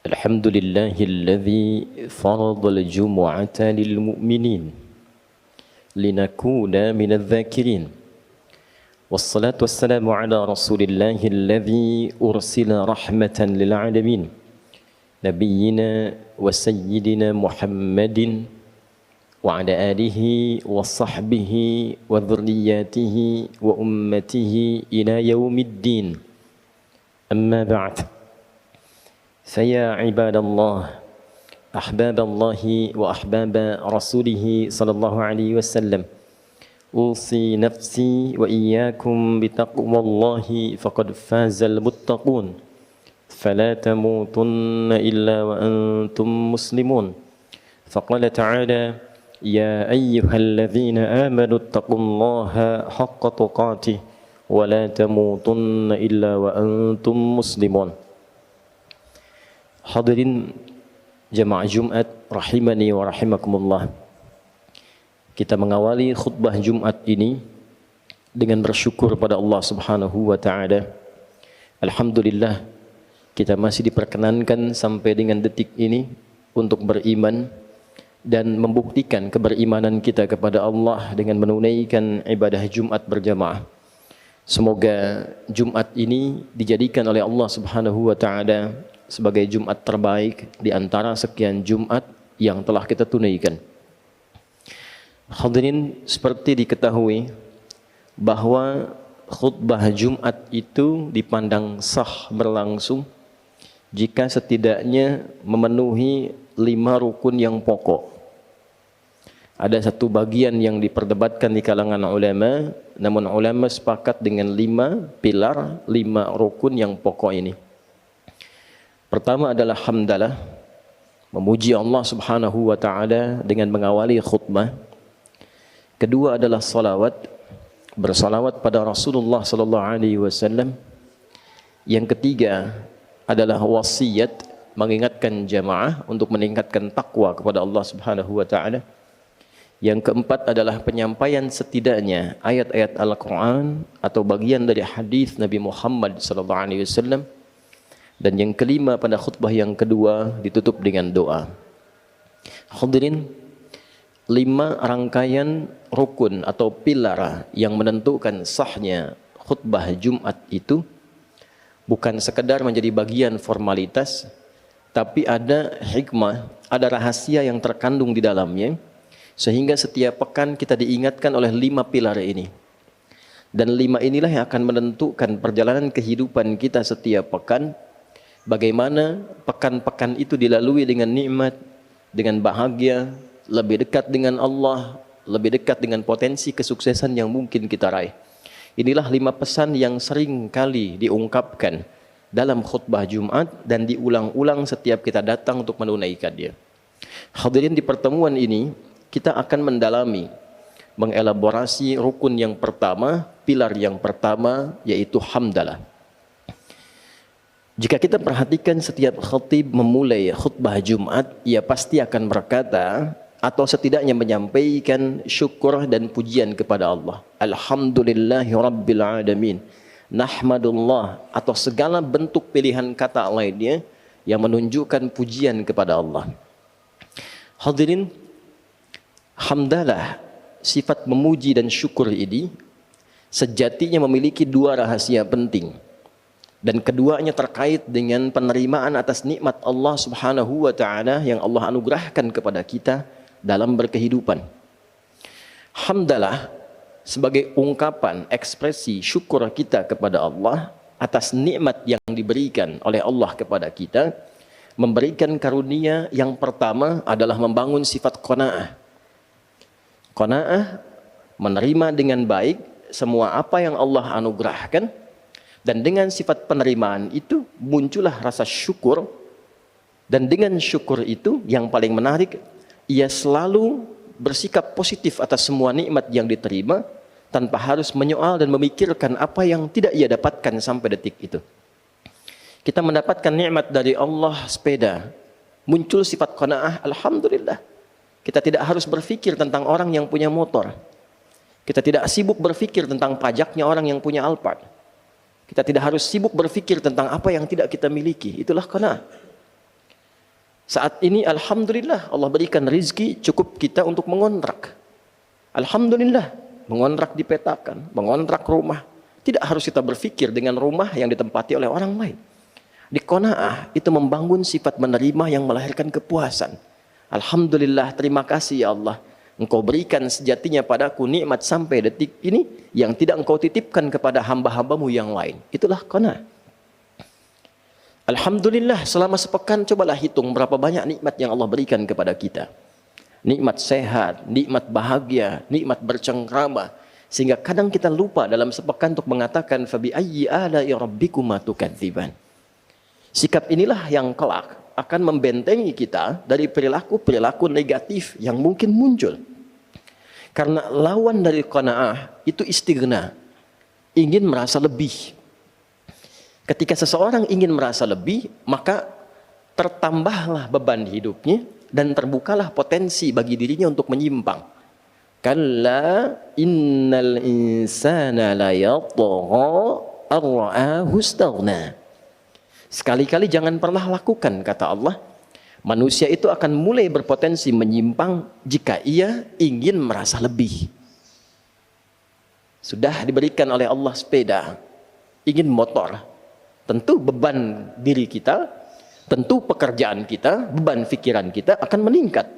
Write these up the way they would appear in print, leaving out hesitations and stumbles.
الحمد لله الذي فرض الجمعة للمؤمنين لنكون من الذاكرين والصلاة والسلام على رسول الله الذي أرسل رحمة للعالمين نبينا وسيدنا محمد وعلى آله وصحبه وذرياته وأمته إلى يوم الدين أما بعد فيا عباد الله أحباب الله وأحباب رسوله صلى الله عليه وسلم أوصي نفسي وإياكم بتقوى الله فقد فاز المتقون فلا تموتن إلا وأنتم مسلمون فقال تعالى يا أيها الذين آمنوا اتقوا الله حق تقاته ولا تموتن إلا وأنتم مسلمون. Hadirin jamaah Jumat rahimani wa rahimakumullah. Kita mengawali khutbah Jumat ini dengan bersyukur pada Allah Subhanahu wa taala. Alhamdulillah kita masih diperkenankan sampai dengan detik ini untuk beriman dan membuktikan keberimanan kita kepada Allah dengan menunaikan ibadah Jumat berjamaah. Semoga Jumat ini dijadikan oleh Allah Subhanahu wa taala sebagai Jumat terbaik di antara sekian Jumat yang telah kita tunaikan. Hadirin, seperti diketahui bahwa khutbah Jumat itu dipandang sah berlangsung jika setidaknya memenuhi 5 rukun yang pokok. Ada satu bagian yang diperdebatkan di kalangan ulama, namun ulama sepakat dengan 5 pilar, 5 rukun yang pokok ini. Pertama adalah hamdalah, memuji Allah Subhanahu wa taala dengan mengawali khutbah. Kedua adalah salawat, bersalawat pada Rasulullah sallallahu alaihi wasallam. Yang ketiga adalah wasiat, mengingatkan jamaah untuk meningkatkan takwa kepada Allah Subhanahu wa taala. Yang keempat adalah penyampaian setidaknya ayat-ayat Al-Qur'an atau bagian dari hadis Nabi Muhammad sallallahu alaihi wasallam. Dan yang kelima pada khutbah yang kedua ditutup dengan doa. Hadirin, 5 rangkaian rukun atau pilar yang menentukan sahnya khutbah Jumat itu bukan sekedar menjadi bagian formalitas, tapi ada hikmah, ada rahasia yang terkandung di dalamnya, sehingga setiap pekan kita diingatkan oleh 5 pilar ini. Dan 5 inilah yang akan menentukan perjalanan kehidupan kita setiap pekan. Bagaimana pekan-pekan itu dilalui dengan nikmat, dengan bahagia, lebih dekat dengan Allah, lebih dekat dengan potensi kesuksesan yang mungkin kita raih. Inilah 5 pesan yang sering kali diungkapkan dalam khutbah Jumat dan diulang-ulang setiap kita datang untuk menunaikannya. Hadirin, di pertemuan ini kita akan mendalami, mengelaborasi rukun yang pertama, pilar yang pertama, yaitu hamdalah. Jika kita perhatikan setiap khatib memulai khutbah Jumat, ia pasti akan berkata atau setidaknya menyampaikan syukur dan pujian kepada Allah. Alhamdulillahi Rabbil Alamin. Nahmadullah, atau segala bentuk pilihan kata lainnya yang menunjukkan pujian kepada Allah. Hadirin, hamdalah, sifat memuji dan syukur ini sejatinya memiliki 2 rahasia penting. Dan keduanya terkait dengan penerimaan atas nikmat Allah Subhanahu wa taala yang Allah anugerahkan kepada kita dalam berkehidupan. Hamdalah sebagai ungkapan ekspresi syukur kita kepada Allah atas nikmat yang diberikan oleh Allah kepada kita, memberikan karunia yang pertama adalah membangun sifat qanaah. Qanaah, menerima dengan baik semua apa yang Allah anugerahkan. Dan dengan sifat penerimaan itu muncullah rasa syukur. Dan dengan syukur itu yang paling menarik, ia selalu bersikap positif atas semua nikmat yang diterima tanpa harus menyoal dan memikirkan apa yang tidak ia dapatkan sampai detik itu. Kita mendapatkan nikmat dari Allah, sepeda, muncul sifat qanaah, alhamdulillah. Kita tidak harus berpikir tentang orang yang punya motor. Kita tidak sibuk berpikir tentang pajaknya orang yang punya Alphard. Kita tidak harus sibuk berpikir tentang apa yang tidak kita miliki. Itulah qanaah. Saat ini alhamdulillah Allah berikan rizki cukup kita untuk mengontrak. Alhamdulillah, mengontrak dipetakan, mengontrak rumah. Tidak harus kita berpikir dengan rumah yang ditempati oleh orang lain. Di qanaah itu membangun sifat menerima yang melahirkan kepuasan. Alhamdulillah, terima kasih ya Allah. Engkau berikan sejatinya padaku nikmat sampai detik ini yang tidak engkau titipkan kepada hamba-hambamu yang lain. Itulah qanaah. Alhamdulillah, selama sepekan cobalah hitung berapa banyak nikmat yang Allah berikan kepada kita. Nikmat sehat, nikmat bahagia, nikmat bercengkrama. Sehingga kadang kita lupa dalam sepekan untuk mengatakan fabi ayyi ala'i rabbikuma tukadziban. Sikap inilah yang kelak akan membentengi kita dari perilaku-perilaku negatif yang mungkin muncul. Karena lawan dari qanaah itu istighna, ingin merasa lebih. Ketika seseorang ingin merasa lebih, maka tertambahlah beban hidupnya dan terbukalah potensi bagi dirinya untuk menyimpang. Kalla innal insana la yatgha ar-ra'ahu istaghna. Sekali-kali jangan pernah lakukan, kata Allah. Manusia itu akan mulai berpotensi menyimpang jika ia ingin merasa lebih. Sudah diberikan oleh Allah sepeda, ingin motor. Tentu beban diri kita, tentu pekerjaan kita, beban pikiran kita akan meningkat.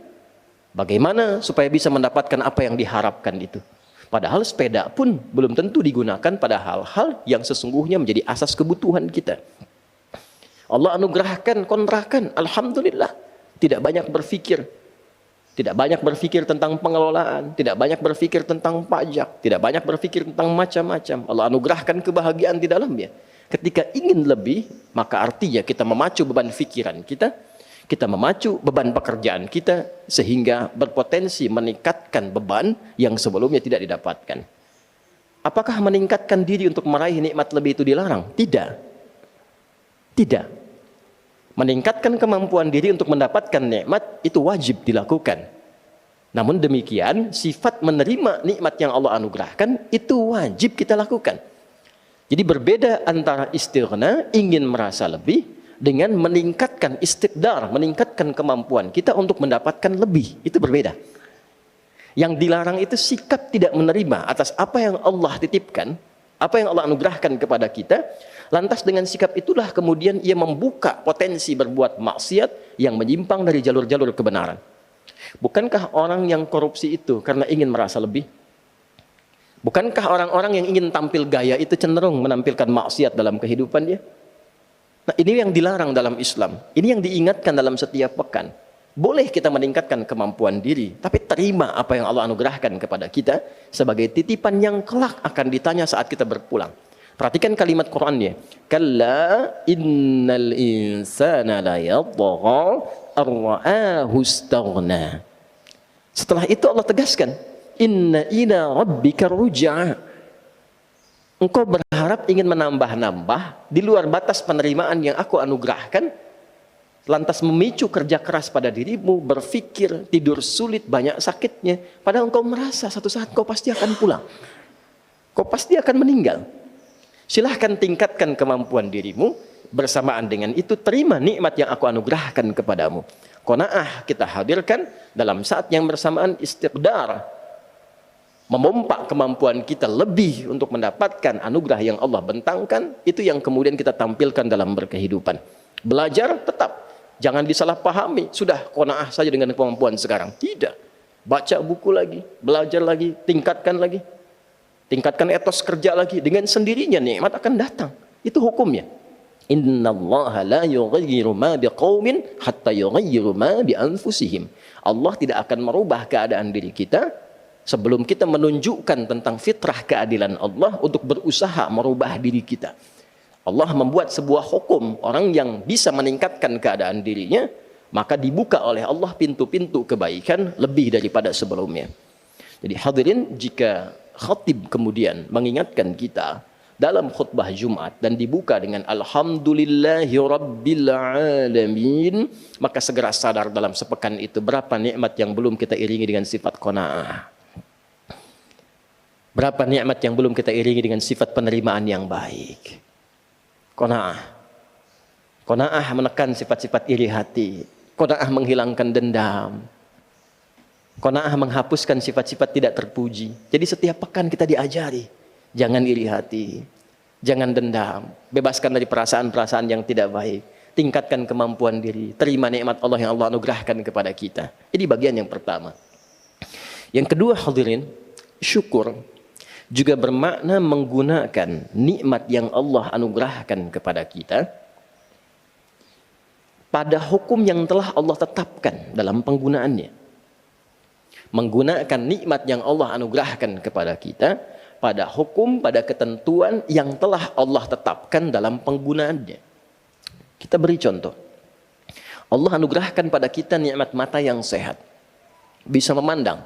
Bagaimana supaya bisa mendapatkan apa yang diharapkan itu? Padahal sepeda pun belum tentu digunakan pada hal-hal yang sesungguhnya menjadi asas kebutuhan kita. Allah anugerahkan kontrakan, alhamdulillah. Tidak banyak berpikir. Tidak banyak berpikir tentang pengelolaan, tidak banyak berpikir tentang pajak, tidak banyak berpikir tentang macam-macam. Allah anugerahkan kebahagiaan di dalamnya. Ketika ingin lebih, maka artinya kita memacu beban pikiran kita, kita memacu beban pekerjaan kita, sehingga berpotensi meningkatkan beban yang sebelumnya tidak didapatkan. Apakah meningkatkan diri untuk meraih nikmat lebih itu dilarang? Tidak. Tidak. Meningkatkan kemampuan diri untuk mendapatkan nikmat itu wajib dilakukan. Namun demikian, sifat menerima nikmat yang Allah anugerahkan itu wajib kita lakukan. Jadi berbeda antara istighna, ingin merasa lebih, dengan meningkatkan istiqdar, meningkatkan kemampuan kita untuk mendapatkan lebih. Itu berbeda. Yang dilarang itu sikap tidak menerima atas apa yang Allah titipkan, apa yang Allah anugerahkan kepada kita. Lantas dengan sikap itulah kemudian ia membuka potensi berbuat maksiat yang menyimpang dari jalur-jalur kebenaran. Bukankah orang yang korupsi itu karena ingin merasa lebih? Bukankah orang-orang yang ingin tampil gaya itu cenderung menampilkan maksiat dalam kehidupan dia? Nah, ini yang dilarang dalam Islam. Ini yang diingatkan dalam setiap pekan. Boleh kita meningkatkan kemampuan diri, tapi terima apa yang Allah anugerahkan kepada kita sebagai titipan yang kelak akan ditanya saat kita berpulang. Perhatikan kalimat Qur'annya. Kalla innal insana la yatgha ar-ra'ahu istaghna. Setelah itu Allah tegaskan, inna ila rabbika ruj'a. Engkau berharap ingin menambah-nambah di luar batas penerimaan yang aku anugerahkan, lantas memicu kerja keras pada dirimu, berpikir, tidur sulit, banyak sakitnya, padahal engkau merasa satu saat kau pasti akan pulang, kau pasti akan meninggal. Silahkan tingkatkan kemampuan dirimu, bersamaan dengan itu terima nikmat yang aku anugerahkan kepadamu. Qanaah kita hadirkan dalam saat yang bersamaan istiqdar, memompak kemampuan kita lebih untuk mendapatkan anugerah yang Allah bentangkan. Itu yang kemudian kita tampilkan dalam berkehidupan. Belajar tetap, jangan disalahpahami, sudah qanaah saja dengan kemampuan sekarang. Tidak, baca buku lagi, belajar lagi, tingkatkan lagi, tingkatkan etos kerja lagi. Dengan sendirinya nikmat akan datang. Itu hukumnya. Innallaha la yughayyiru ma biqaumin hatta yughayyiru ma bi anfusihim. Allah tidak akan merubah keadaan diri kita sebelum kita menunjukkan tentang fitrah keadilan Allah untuk berusaha merubah diri kita. Allah membuat sebuah hukum, orang yang bisa meningkatkan keadaan dirinya, maka dibuka oleh Allah pintu-pintu kebaikan lebih daripada sebelumnya. Jadi hadirin, jika khatib kemudian mengingatkan kita dalam khutbah Jumat dan dibuka dengan alhamdulillahi rabbil alamin, maka segera sadar dalam sepekan itu berapa nikmat yang belum kita iringi dengan sifat qanaah. Berapa nikmat yang belum kita iringi dengan sifat penerimaan yang baik. Qanaah. Qanaah menekan sifat-sifat iri hati. Qanaah menghilangkan dendam. Qanaah menghapuskan sifat-sifat tidak terpuji. Jadi setiap pekan kita diajari, jangan iri hati, jangan dendam, bebaskan dari perasaan-perasaan yang tidak baik, tingkatkan kemampuan diri, terima nikmat Allah yang Allah anugerahkan kepada kita. Ini bagian yang pertama. Yang kedua hadirin, syukur juga bermakna menggunakan nikmat yang Allah anugerahkan kepada kita pada hukum yang telah Allah tetapkan dalam penggunaannya. Menggunakan nikmat yang Allah anugerahkan kepada kita pada hukum, pada ketentuan yang telah Allah tetapkan dalam penggunaannya. Kita beri contoh. Allah anugerahkan pada kita nikmat mata yang sehat, bisa memandang.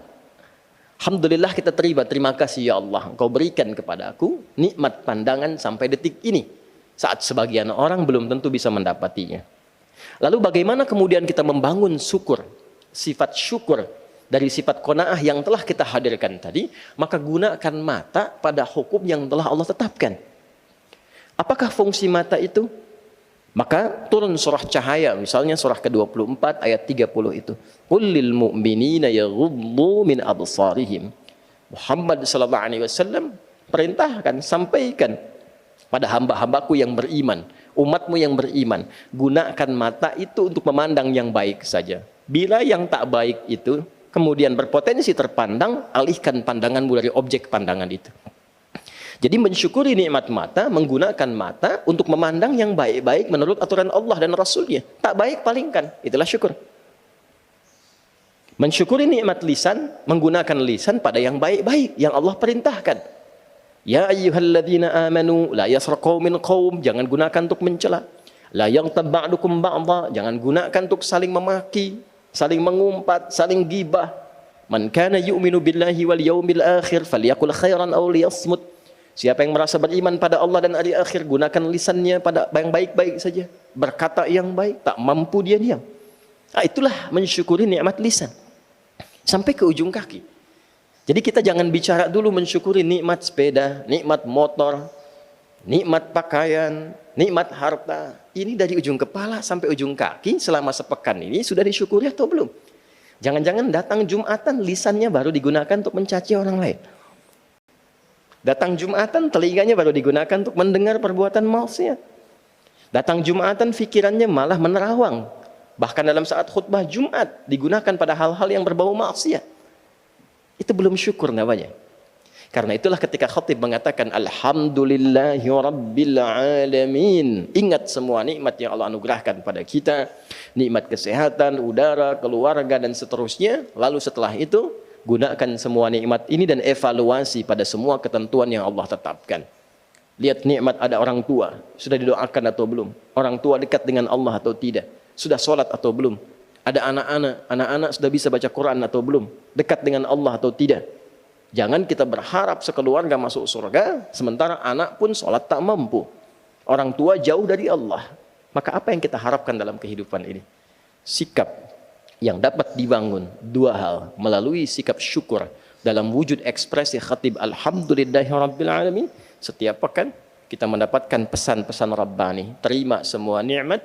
Alhamdulillah kita terima kasih ya Allah, Engkau berikan kepada aku nikmat pandangan sampai detik ini, saat sebagian orang belum tentu bisa mendapatinya. Lalu bagaimana kemudian kita membangun syukur, sifat syukur dari sifat qanaah yang telah kita hadirkan tadi? Maka gunakan mata pada hukum yang telah Allah tetapkan. Apakah fungsi mata itu? Maka turun surah Cahaya, misalnya surah ke-24 ayat 30 itu. Qul lil mu'minina yaghuddu min absarihim. Muhammad sallallahu alaihi wasallam perintahkan, sampaikan pada hamba-hambaku yang beriman, umatmu yang beriman, gunakan mata itu untuk memandang yang baik saja. Bila yang tak baik itu kemudian berpotensi terpandang, alihkan pandanganmu dari objek pandangan itu. Jadi mensyukuri nikmat mata, menggunakan mata untuk memandang yang baik-baik menurut aturan Allah dan Rasulnya. Tak baik palingkan, itulah syukur. Mensyukuri nikmat lisan, menggunakan lisan pada yang baik-baik yang Allah perintahkan. Ya ayyuhalladzina amanu la yasraq qaumin qaum, jangan gunakan untuk mencela. La yaghtab ba'dukum ba'dha, jangan gunakan untuk saling memaki, saling mengumpat, saling gibah. Man kana yu'minu billahi wal yawmil akhir falyaqul khairan aw liyasmut. Siapa yang merasa beriman pada Allah dan hari akhir, gunakan lisannya pada yang baik-baik saja, berkata yang baik, tak mampu dia diam. Itulah mensyukuri nikmat lisan sampai ke ujung kaki. Jadi kita jangan bicara dulu mensyukuri nikmat sepeda, nikmat motor, nikmat pakaian, nikmat harta. Ini dari ujung kepala sampai ujung kaki selama sepekan ini sudah disyukuri atau belum? Jangan-jangan datang Jumatan lisannya baru digunakan untuk mencaci orang lain. Datang Jumatan telinganya baru digunakan untuk mendengar perbuatan maksiat. Datang Jumatan fikirannya malah menerawang. Bahkan dalam saat khutbah Jumat digunakan pada hal-hal yang berbau maksiat. Itu belum syukur namanya. Karena itulah ketika khatib mengatakan Alhamdulillahi Rabbil Alamin. Ingat semua nikmat yang Allah anugerahkan pada kita. Nikmat kesehatan, udara, keluarga dan seterusnya. Lalu setelah itu gunakan semua nikmat ini dan evaluasi pada semua ketentuan yang Allah tetapkan. Lihat nikmat ada orang tua, sudah didoakan atau belum? Orang tua dekat dengan Allah atau tidak? Sudah sholat atau belum? Ada anak-anak sudah bisa baca Quran atau belum? Dekat dengan Allah atau tidak? Jangan kita berharap sekeluarga masuk surga, sementara anak pun sholat tak mampu. Orang tua jauh dari Allah. Maka apa yang kita harapkan dalam kehidupan ini? Sikap yang dapat dibangun dua hal melalui sikap syukur dalam wujud ekspresi khatib Alhamdulillahirabbil alamin. Setiap pekan kita mendapatkan pesan-pesan Rabbani, terima semua nikmat,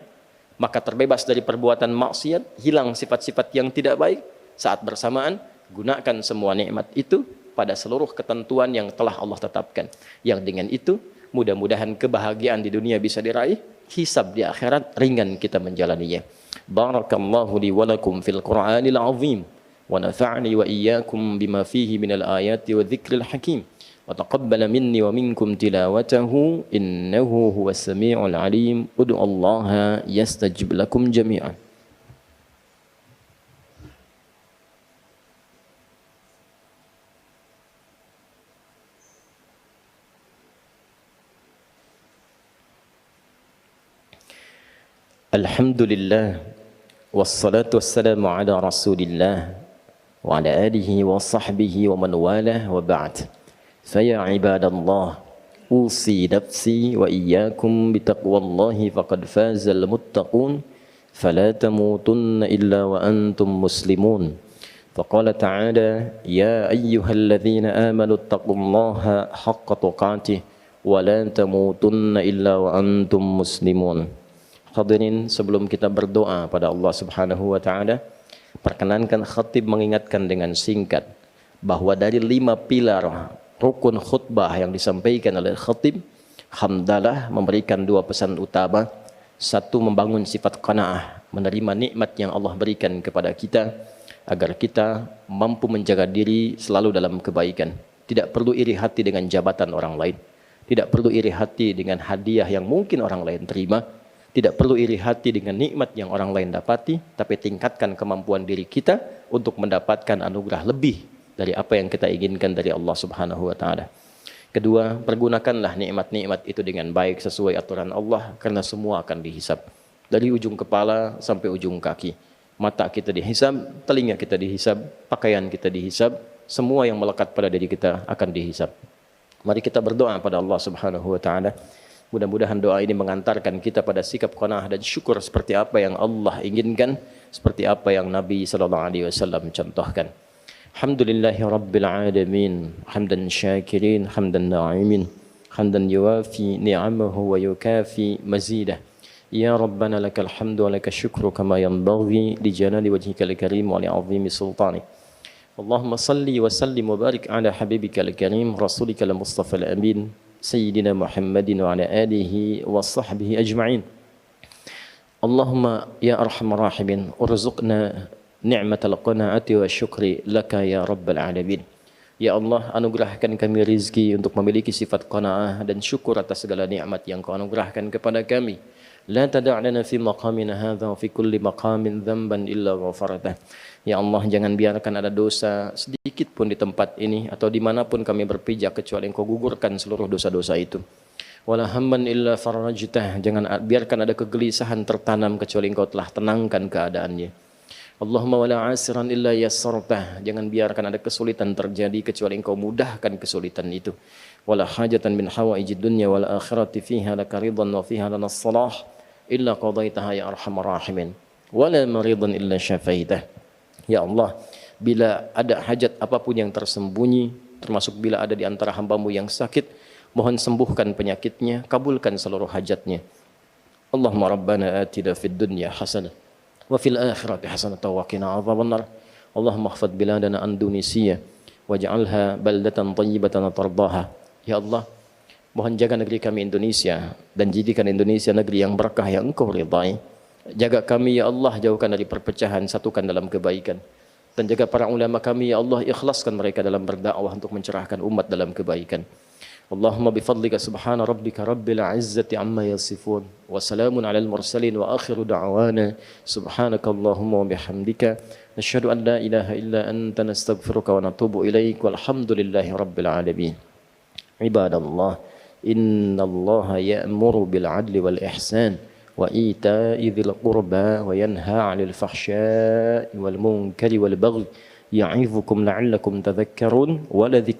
maka terbebas dari perbuatan maksiat, hilang sifat-sifat yang tidak baik. Saat bersamaan gunakan semua nikmat itu pada seluruh ketentuan yang telah Allah tetapkan. Yang dengan itu mudah-mudahan kebahagiaan di dunia bisa diraih, hisab di akhirat ringan kita menjalaninya. Barakallahu li wa lakum fil Qur'anil azim wa nafa'ni wa iyyakum bima fihi minal ayati wa dzikril hakim wa taqabbala minni wa minkum tilawatahu innahu huwas samiul alim. Ud'ullaha yastajib lakum jami'an. Alhamdulillah wassalatu wassalamu ala rasulillah wa ala alihi wa sahbihi wa man walah wa ba'd. Faya ibadallah, usi nafsi wa iyyakum bitaqwallahi faqad fazal muttaqun fala tamutunna illa wa antum muslimun. Faqala ta'ala ya ayyuhalladzina amanu ittaqullaha haqqa tuqatih wa la tamutunna illa wa antum muslimun. Hadirin, sebelum kita berdoa pada Allah Subhanahu wa taala, perkenankan khatib mengingatkan dengan singkat bahwa dari 5 pilar rukun khutbah yang disampaikan oleh khatib, hamdalah memberikan 2 pesan utama. 1, membangun sifat qanaah, menerima nikmat yang Allah berikan kepada kita agar kita mampu menjaga diri selalu dalam kebaikan. Tidak perlu iri hati dengan jabatan orang lain. Tidak perlu iri hati dengan hadiah yang mungkin orang lain terima. Tidak perlu iri hati dengan nikmat yang orang lain dapati, tapi tingkatkan kemampuan diri kita untuk mendapatkan anugerah lebih dari apa yang kita inginkan dari Allah Subhanahu wa taala. Kedua, pergunakanlah nikmat-nikmat itu dengan baik sesuai aturan Allah, karena semua akan dihisab. Dari ujung kepala sampai ujung kaki. Mata kita dihisab, telinga kita dihisab, pakaian kita dihisab, semua yang melekat pada diri kita akan dihisab. Mari kita berdoa pada Allah Subhanahu wa taala. Mudah-mudahan doa ini mengantarkan kita pada sikap qanaah dan syukur seperti apa yang Allah inginkan, seperti apa yang Nabi sallallahu alaihi wasallam contohkan. Alhamdulillahi rabbil alamin, hamdan syakirin, hamdan na'imin, hamdan yuwafi ni'amahu wa yukafi mazidah. Ya Rabbana lakal hamdu wa lakal syukru kama yanbaghi li jalali wajhikal karim wa li 'azimi sultanik. Allahumma salli wa sallim wa barik ala habibikal karim rasulikal mustafal amin Sayyidina Muhammadin wa ala alihi wa sahbihi ajma'in. Allahumma ya arhamar rahimin urzuqna ni'matal qanaati wa syukri laka ya rabbal alamin. Ya Allah, anugerahkan kami rizki untuk memiliki sifat qanaah dan syukur atas segala nikmat yang Kau anugerahkan kepada kami. La tada' lana fi maqamina hadha wa fi kulli maqamin dhanban illa ghafartah. Ya Allah, jangan biarkan ada dosa sedikit pun di tempat ini atau dimanapun kami berpijak kecuali Engkau gugurkan seluruh dosa-dosa itu. Wala hamman illa farajtah, jangan biarkan ada kegelisahan tertanam kecuali Engkau telah tenangkan keadaannya. Allahumma wala asiran illa yassartah, jangan biarkan ada kesulitan terjadi kecuali Engkau mudahkan kesulitan itu. Wala hajatan min hawaijid dunya wal akhirati fiha laka ridwan wa fiha lana salah illa qadaitaha ya arhamar rahimin. Wala maridan illa syafaitah. Ya Allah, bila ada hajat apapun yang tersembunyi, termasuk bila ada di antara hamba-Mu yang sakit, mohon sembuhkan penyakitnya, kabulkan seluruh hajatnya. Allahumma rabbana atina fid dunya hasanah wa fil akhirati hasanah wa qina adzabannar. Allahumma ihfadz biladana Indonesia waj'alha baldatan thayyibatan tardaha. Ya Allah, mohon jaga negeri kami Indonesia dan jadikan Indonesia negeri yang berkah yang Engkau ridai. Jaga kami ya Allah, jauhkan dari perpecahan, satukan dalam kebaikan. Dan jaga para ulama kami ya Allah, ikhlaskan mereka dalam berdakwah untuk mencerahkan umat dalam kebaikan. Allahumma bifadlika subhana rabbika rabbil izzati amma yasifun wa salamun alal mursalin wa akhiru da'wana subhanakallahumma wa bihamdika nasyhadu an la ilaha illa anta nastaghfiruka wa natubu ilaik walhamdulillahi rabbil alamin. Ibadallah, innallaha ya'muru bil 'adli wal ihsan وإيتاء ذي القربى وينهى عن الفحشاء والمنكر والبغي يعظكم لعلكم تذكرون ولذكر